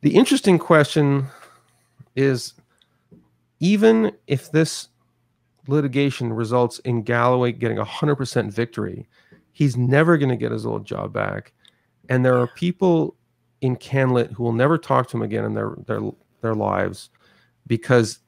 The interesting question is, even if this litigation results in Galloway getting 100% victory, he's never going to get his old job back. And there are people in CanLit who will never talk to him again in their lives, because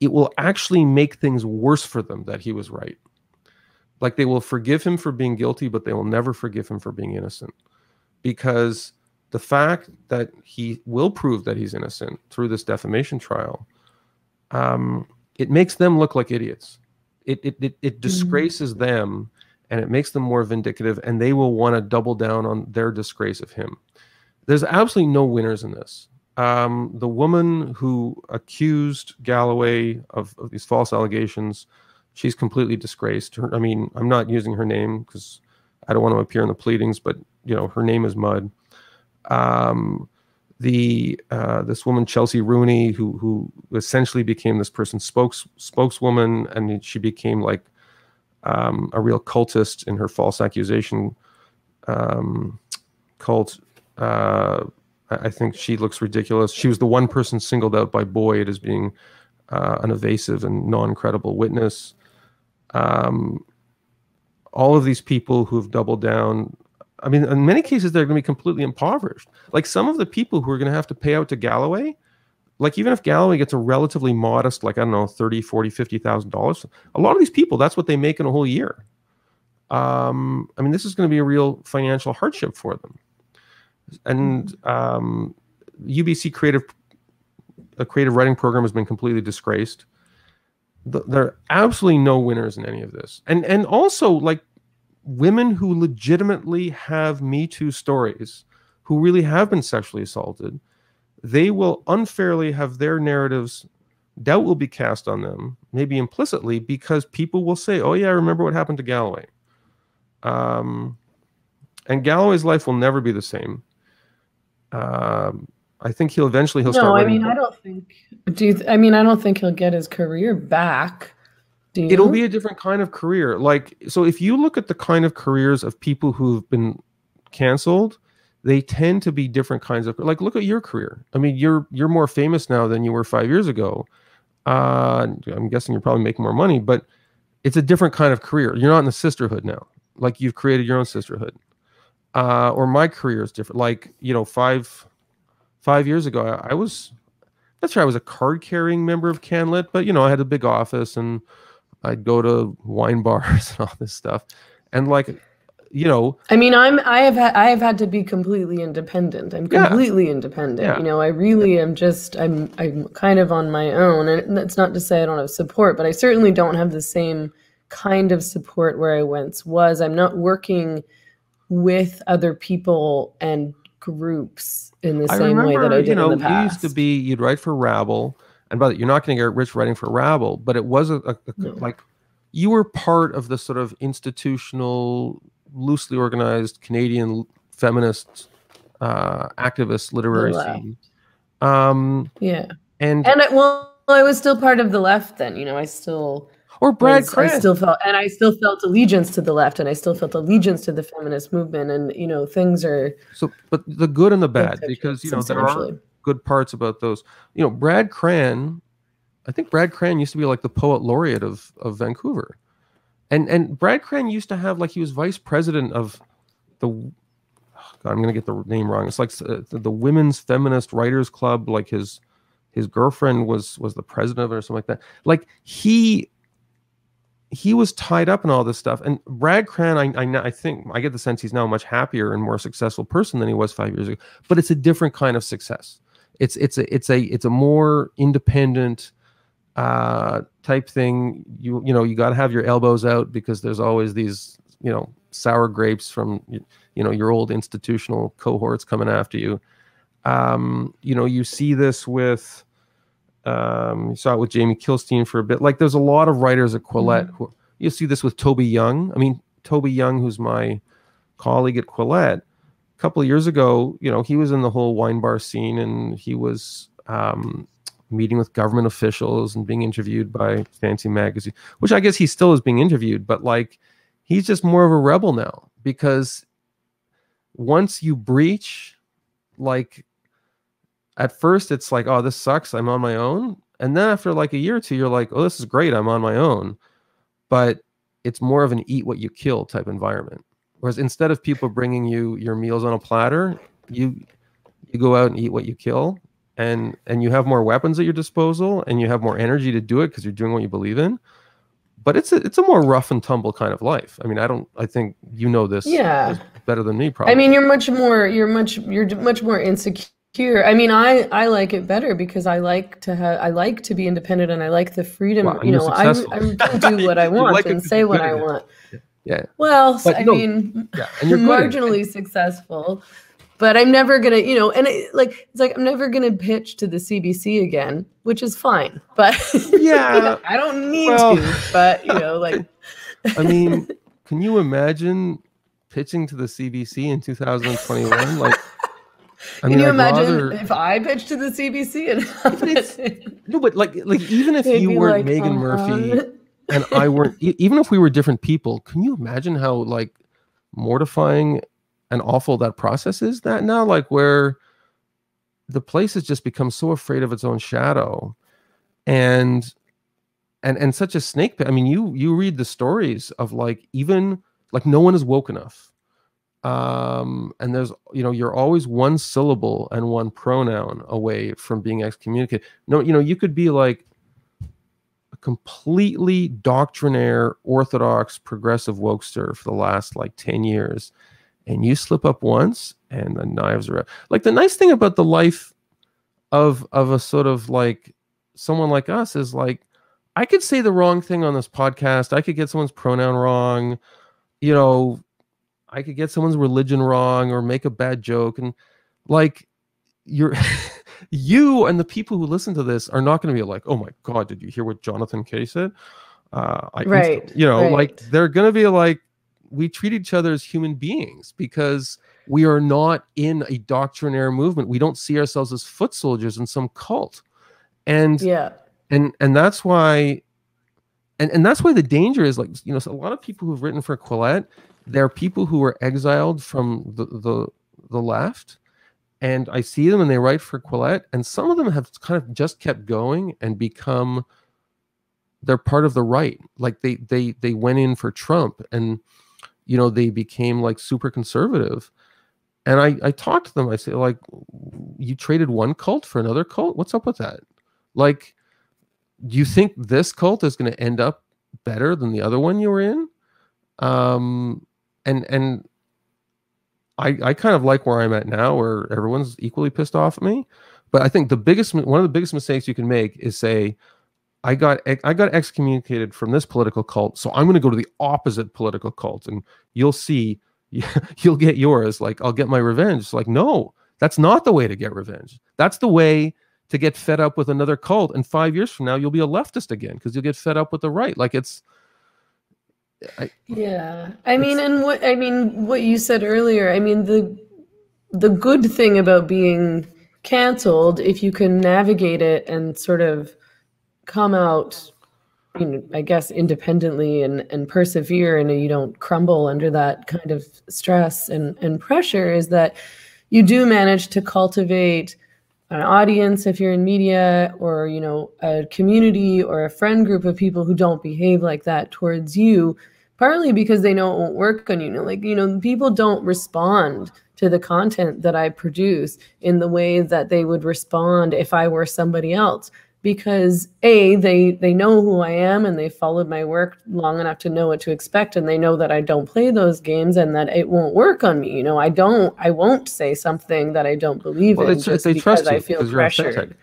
it will actually make things worse for them that he was right. Like, they will forgive him for being guilty, but they will never forgive him for being innocent, because the fact that he will prove that he's innocent through this defamation trial, it makes them look like idiots. It disgraces them, and it makes them more vindicative, and they will want to double down on their disgrace of him. There's absolutely no winners in this. The woman who accused Galloway of these false allegations, she's completely disgraced. I mean, I'm not using her name because I don't want to appear in the pleadings, but you know, her name is mud. This woman Chelsea Rooney, who essentially became this person's spokeswoman, and she became like a real cultist in her false accusation cult. I think she looks ridiculous. She was the one person singled out by Boyd as being an evasive and non-credible witness. All of these people who've doubled down, I mean, in many cases, they're going to be completely impoverished. Like, some of the people who are going to have to pay out to Galloway, like, even if Galloway gets a relatively modest, like, I don't know, $30,000, $40,000, $50,000, a lot of these people, that's what they make in a whole year. I mean, this is going to be a real financial hardship for them. And UBC creative writing program has been completely disgraced. There are absolutely no winners in any of this. And also, like, women who legitimately have Me Too stories, who really have been sexually assaulted, they will unfairly have their narratives, doubt will be cast on them, maybe implicitly, because people will say, oh yeah, I remember what happened to Galloway. And Galloway's life will never be the same. I think he'll start writing. No, I mean, I don't think. I don't think he'll get his career back. It'll be a different kind of career. Like, so if you look at the kind of careers of people who've been canceled, they tend to be different kinds of, like, look at your career. I mean, you're more famous now than you were 5 years ago. I'm guessing you're probably making more money, but it's a different kind of career. You're not in the sisterhood now. Like, you've created your own sisterhood. Or my career is different. Like, you know, five years ago, I was a card carrying member of CanLit, but you know, I had a big office and I'd go to wine bars and all this stuff. And like, you know, I mean, I have had to be completely independent. I'm completely independent. Yeah. You know, I really am just, I'm kind of on my own. And that's not to say I don't have support, but I certainly don't have the same kind of support where I once was. I'm not working with other people and groups in the same way that I did in the past. You used to be, you'd write for Rabble, and by the way, you're not going to get rich writing for Rabble, but it was like, you were part of the sort of institutional, loosely organized Canadian feminist activist literary scene. Yeah. And I was still part of the left then, you know, or Brad Cran. I still felt allegiance to the left, and I still felt allegiance to the feminist movement, and you know, things are so. But the good and the bad, because you know there are good parts about those. You know, Brad Cran. I think Brad Cran used to be like the poet laureate of Vancouver, and Brad Cran used to have, like, he was vice president of the. Oh God, I'm gonna get the name wrong. It's like the Women's Feminist Writers Club. Like his girlfriend was the president of it or something like that. Like he was tied up in all this stuff. And Brad Cran, I think, I get the sense he's now a much happier and more successful person than he was 5 years ago. But it's a different kind of success. It's a more independent type thing. You know, you got to have your elbows out, because there's always these, you know, sour grapes from, you know, your old institutional cohorts coming after you. You know, you see this with. You saw it with Jamie Kilstein for a bit. Like, there's a lot of writers at Quillette. You see this with Toby Young. I mean, Toby Young, who's my colleague at Quillette, a couple of years ago, you know, he was in the whole wine bar scene, and he was meeting with government officials and being interviewed by Fancy Magazine, which I guess he still is being interviewed, but like, he's just more of a rebel now, because once you breach, like, at first it's like, oh, this sucks, I'm on my own. And then after like a year or two, you're like, oh, this is great, I'm on my own. But it's more of an eat what you kill type environment. Whereas instead of people bringing you your meals on a platter, you go out and eat what you kill, and you have more weapons at your disposal, and you have more energy to do it because you're doing what you believe in. But it's a more rough and tumble kind of life. I mean, I think you know this better than me, probably. I mean, you're much more insecure. I mean, I like it better because I like to be independent, and I like the freedom. Wow, you know, I can do what I want like and say what I want. Yeah. Well, I mean, and you're marginally successful. But I'm never gonna, you know, and it's like I'm never gonna pitch to the CBC again, which is fine. But yeah, I don't need to. But you know, like, I mean, can you imagine pitching to the CBC in 2021? Like, can you imagine if I pitched to the CBC and no, but like even if you weren't like, Megan Murphy and I weren't, even if we were different people, can you imagine how like mortifying and awful that process is that now, like where the place has just become so afraid of its own shadow and such a snake pit. I mean, you read the stories of like, even like no one is woke enough. And there's, you know, you're always one syllable and one pronoun away from being excommunicated. No, you know, you could be like a completely doctrinaire, orthodox, progressive wokester for the last like 10 years. And you slip up once and the knives are out. Like the nice thing about the life of a sort of like someone like us is like, I could say the wrong thing on this podcast. I could get someone's pronoun wrong. You know, I could get someone's religion wrong or make a bad joke. And like you and the people who listen to this are not going to be like, oh my God, did you hear what Jonathan Kay said? Like they're going to be like, we treat each other as human beings because we are not in a doctrinaire movement. We don't see ourselves as foot soldiers in some cult. And that's why, and that's why the danger is like, you know, so a lot of people who've written for Quillette, they're people who were exiled from the left. And I see them and they write for Quillette, and some of them have kind of just kept going and become, they're part of the right. Like they went in for Trump and, you know, they became like super conservative. And I talked to them. I say, like, you traded one cult for another cult? What's up with that? Like, do you think this cult is going to end up better than the other one you were in? And I kind of like where I'm at now, where everyone's equally pissed off at me. But I think one of the biggest mistakes you can make is say, I got excommunicated from this political cult, so I'm going to go to the opposite political cult, and you'll see, you'll get yours. Like, I'll get my revenge. It's like, no, that's not the way to get revenge. That's the way to get fed up with another cult, and 5 years from now, you'll be a leftist again because you'll get fed up with the right. Like, I mean, what you said earlier. I mean, the good thing about being canceled, if you can navigate it and sort of come out, you know, I guess independently and persevere, and you don't crumble under that kind of stress and pressure, is that you do manage to cultivate an audience if you're in media, or, you know, a community or a friend group of people who don't behave like that towards you, partly because they know it won't work on you. Like, you know, people don't respond to the content that I produce in the way that they would respond if I were somebody else. Because they know who I am, and they followed my work long enough to know what to expect, and they know that I don't play those games and that it won't work on me. You know, I won't say something that I don't believe in just because I feel pressured.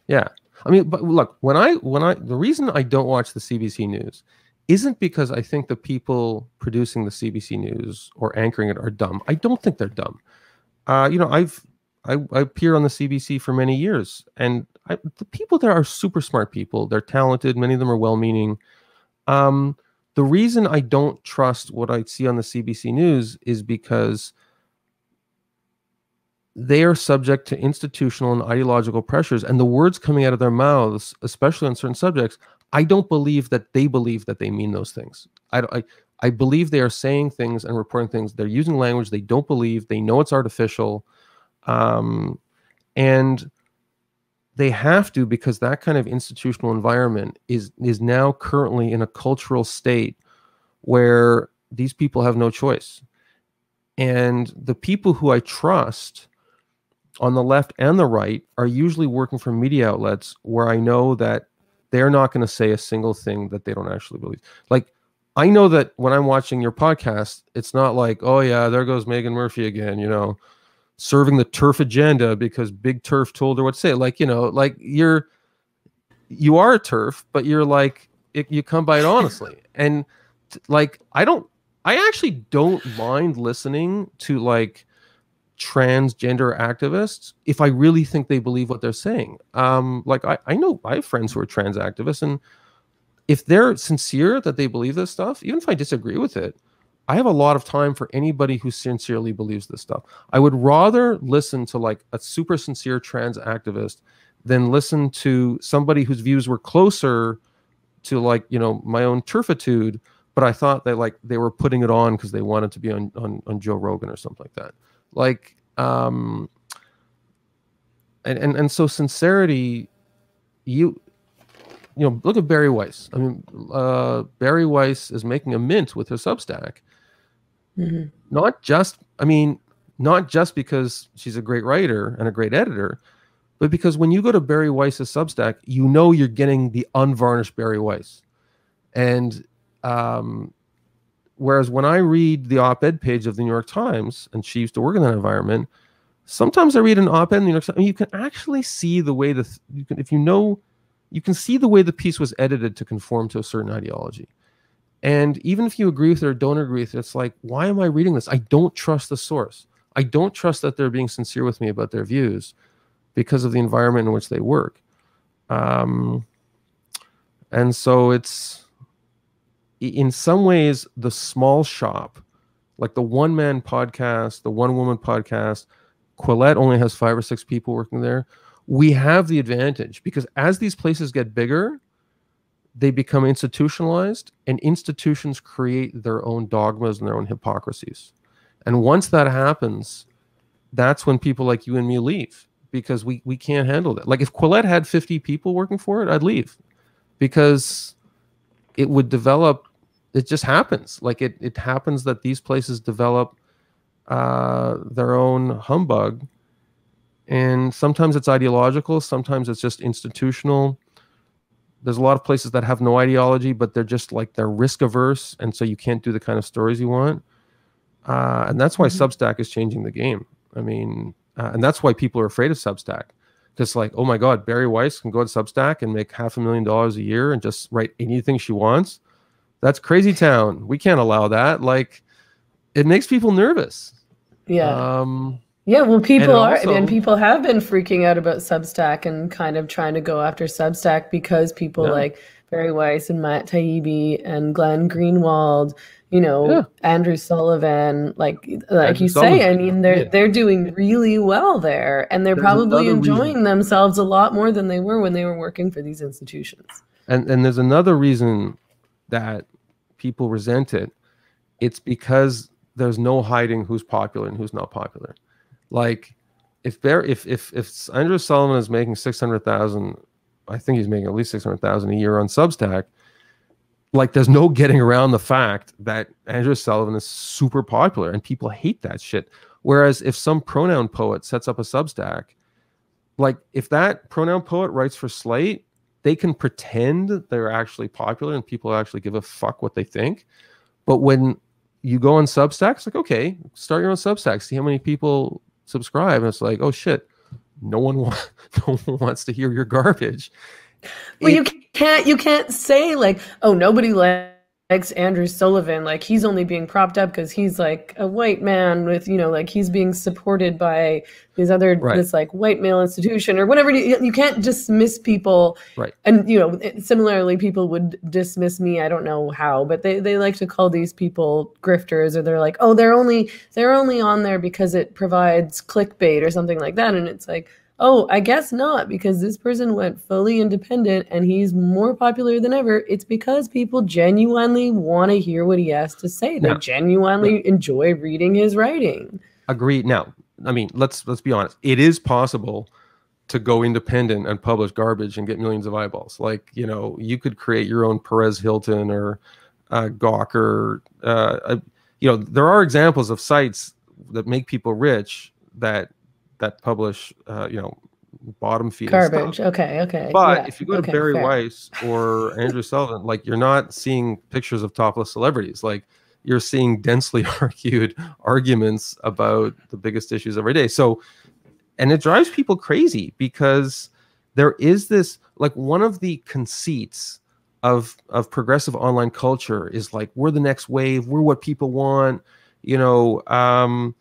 Yeah, I mean, but look, when I the reason I don't watch the CBC News isn't because I think the people producing the CBC News or anchoring it are dumb. I don't think they're dumb. You know, I appear on the CBC for many years, and the people there are super smart people. They're talented. Many of them are well-meaning. The reason I don't trust what I see on the CBC News is because they are subject to institutional and ideological pressures, and the words coming out of their mouths, especially on certain subjects, I don't believe that they mean those things. I believe they are saying things and reporting things. They're using language they don't believe. They know it's artificial. And they have to, because that kind of institutional environment is now currently in a cultural state where these people have no choice. And the people who I trust on the left and the right are usually working for media outlets where I know that they're not going to say a single thing that they don't actually believe. Like, I know that when I'm watching your podcast, it's not like, oh yeah, there goes Megan Murphy again, you know, serving the TERF agenda because Big TERF told her what to say. Like, you know, like you are a TERF, but you're like, you come by it honestly. And like, I actually don't mind listening to like transgender activists if I really think they believe what they're saying. Like I know I have friends who are trans activists, and if they're sincere that they believe this stuff, even if I disagree with it, I have a lot of time for anybody who sincerely believes this stuff. I would rather listen to like a super sincere trans activist than listen to somebody whose views were closer to like, you know, my own turfitude, but I thought that like they were putting it on because they wanted to be on Joe Rogan or something like that. Like, and so sincerity, you know, look at Barry Weiss. I mean, Barry Weiss is making a mint with her Substack. Mm-hmm. Not just because she's a great writer and a great editor, but because when you go to Barry Weiss's Substack, you know you're getting the unvarnished Barry Weiss. And whereas when I read the op-ed page of the New York Times, and she used to work in that environment, sometimes I read an op-ed in the New York Times, and you can actually see the way you can see the way the piece was edited to conform to a certain ideology. And even if you agree with it or don't agree with it, it's like, why am I reading this? I don't trust the source. I don't trust that they're being sincere with me about their views because of the environment in which they work. And so it's, in some ways, the small shop, like the one-man podcast, the one-woman podcast, Quillette only has 5 or 6 people working there. We have the advantage because as these places get bigger, they become institutionalized, and institutions create their own dogmas and their own hypocrisies. And once that happens, that's when people like you and me leave, because we can't handle that. Like if Quillette had 50 people working for it, I'd leave, because it would develop. It just happens. Like it happens that these places develop their own humbug. And sometimes it's ideological, sometimes it's just institutional. There's a lot of places that have no ideology, but they're just like, they're risk averse, and so you can't do the kind of stories you want. And that's why Substack is changing the game. I mean, and that's why people are afraid of Substack. Just like, oh my God, Barry Weiss can go to Substack and make $500,000 a year and just write anything she wants. That's crazy town. We can't allow that. Like, it makes people nervous. Yeah. Yeah, well, people have been freaking out about Substack and kind of trying to go after Substack because people like Barry Weiss and Matt Taibbi and Glenn Greenwald, you know, Andrew Sullivan, like you say, I mean, they're doing really well there, and they're probably enjoying themselves a lot more than they were when they were working for these institutions. And there's another reason that people resent it. It's because there's no hiding who's popular and who's not popular. Like if Andrew Sullivan is making 600,000, I think he's making at least 600,000 a year on Substack. Like there's no getting around the fact that Andrew Sullivan is super popular, and people hate that shit. Whereas if some pronoun poet sets up a Substack, like if that pronoun poet writes for Slate, they can pretend they're actually popular and people actually give a fuck what they think. But when you go on Substack, it's like, okay, start your own Substack, see how many people subscribe, and it's like, oh shit, no one wants to hear your garbage. Well, you can't say like, oh, nobody likes Andrew Sullivan, like he's only being propped up because he's like a white man with, you know, like he's being supported by these other this like white male institution or whatever. You can't dismiss people, right? And you know, similarly, people would dismiss me. I don't know how, but they like to call these people grifters, or they're like, oh, they're only on there because it provides clickbait or something like that, and it's like, oh, I guess not, because this person went fully independent and he's more popular than ever. It's because people genuinely want to hear what he has to say. They genuinely enjoy reading his writing. Agreed. Now, I mean, let's be honest. It is possible to go independent and publish garbage and get millions of eyeballs. Like, you know, you could create your own Perez Hilton or Gawker. You know, there are examples of sites that make people rich that publish, you know, bottom feeding garbage stuff. Okay, but yeah. if you go to Barry Weiss or Andrew Sullivan, like, you're not seeing pictures of topless celebrities. Like, you're seeing densely argued arguments about the biggest issues every day. So, and it drives people crazy, because there is this, like, one of the conceits of progressive online culture is like, we're the next wave, we're what people want, you know.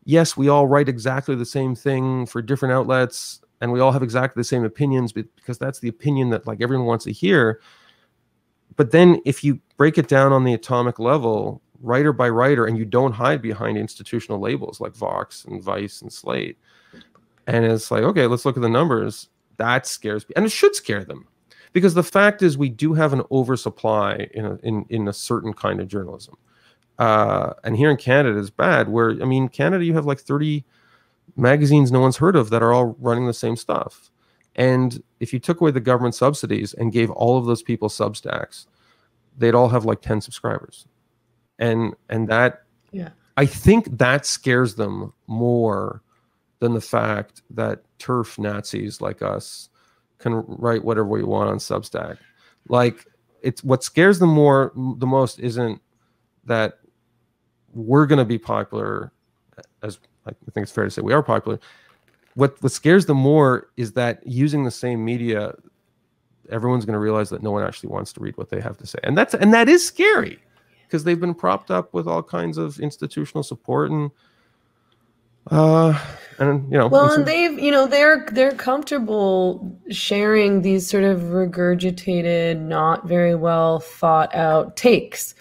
Yes, we all write exactly the same thing for different outlets, and we all have exactly the same opinions, because that's the opinion that, like, everyone wants to hear. But then if you break it down on the atomic level, writer by writer, and you don't hide behind institutional labels like Vox and Vice and Slate, and it's like, okay, let's look at the numbers, that scares me. And it should scare them, because the fact is, we do have an oversupply in a certain kind of journalism. And here in Canada is bad, where, I mean, Canada, you have like 30 magazines no one's heard of that are all running the same stuff. And if you took away the government subsidies and gave all of those people Substacks, they'd all have like 10 subscribers. And that, yeah, I think that scares them more than the fact that turf Nazis like us can write whatever we want on Substack. Like, it's what scares them the most isn't that we're going to be popular, as I think it's fair to say we are popular. What scares them more is that using the same media, everyone's going to realize that no one actually wants to read what they have to say. And that is scary, because they've been propped up with all kinds of institutional support and you know. Well, and they've, you know, they're comfortable sharing these sort of regurgitated, not very well thought out takes,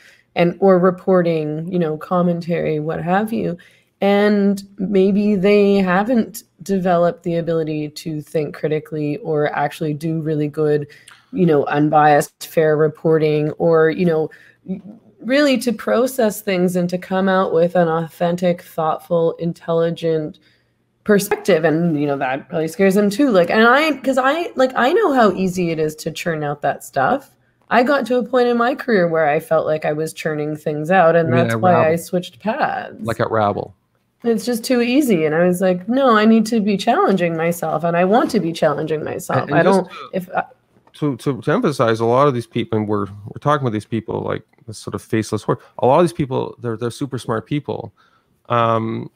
or reporting, you know, commentary, what have you. And maybe they haven't developed the ability to think critically or actually do really good, you know, unbiased, fair reporting, or, you know, really to process things and to come out with an authentic, thoughtful, intelligent perspective. And, you know, that probably scares them too. Like, and I know how easy it is to churn out that stuff. I got to a point in my career where I felt like I was churning things out, and that's why I switched paths. Like at Rabble. It's just too easy. And I was like, no, I need to be challenging myself, and I want to be challenging myself. And I don't, to emphasize, a lot of these people, and we're talking with these people like this sort of faceless horde. A lot of these people, they're super smart people. And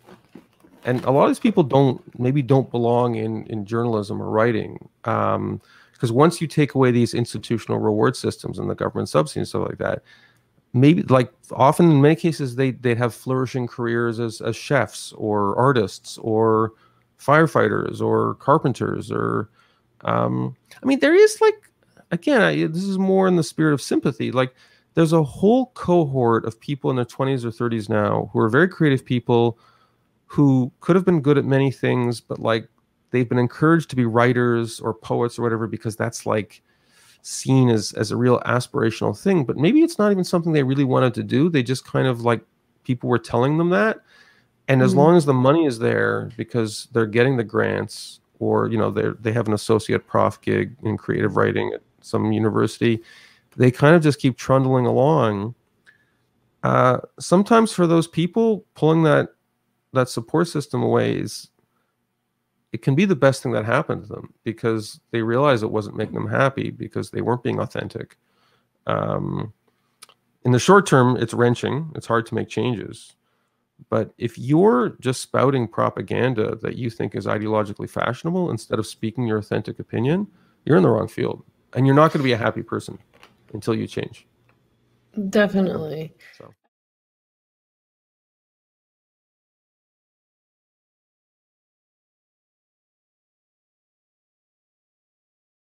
a lot of these people don't belong in journalism or writing. Because once you take away these institutional reward systems and the government subsidies and stuff like that, maybe, like, often in many cases they'd have flourishing careers as chefs or artists or firefighters or carpenters or I mean, there is, like, again, this is more in the spirit of sympathy. Like, there's a whole cohort of people in their 20s or 30s now who are very creative people who could have been good at many things, but, like, they've been encouraged to be writers or poets or whatever, because that's, like, seen as a real aspirational thing. But maybe it's not even something they really wanted to do. They just kind of, like, people were telling them that. And as long as the money is there, because they're getting the grants, or, you know, they have an associate prof gig in creative writing at some university, they kind of just keep trundling along. Sometimes for those people, pulling that support system away it can be the best thing that happened to them, because they realize it wasn't making them happy, because they weren't being authentic. In the short term, it's wrenching. It's hard to make changes. But if you're just spouting propaganda that you think is ideologically fashionable instead of speaking your authentic opinion, you're in the wrong field. And you're not going to be a happy person until you change. Definitely. So.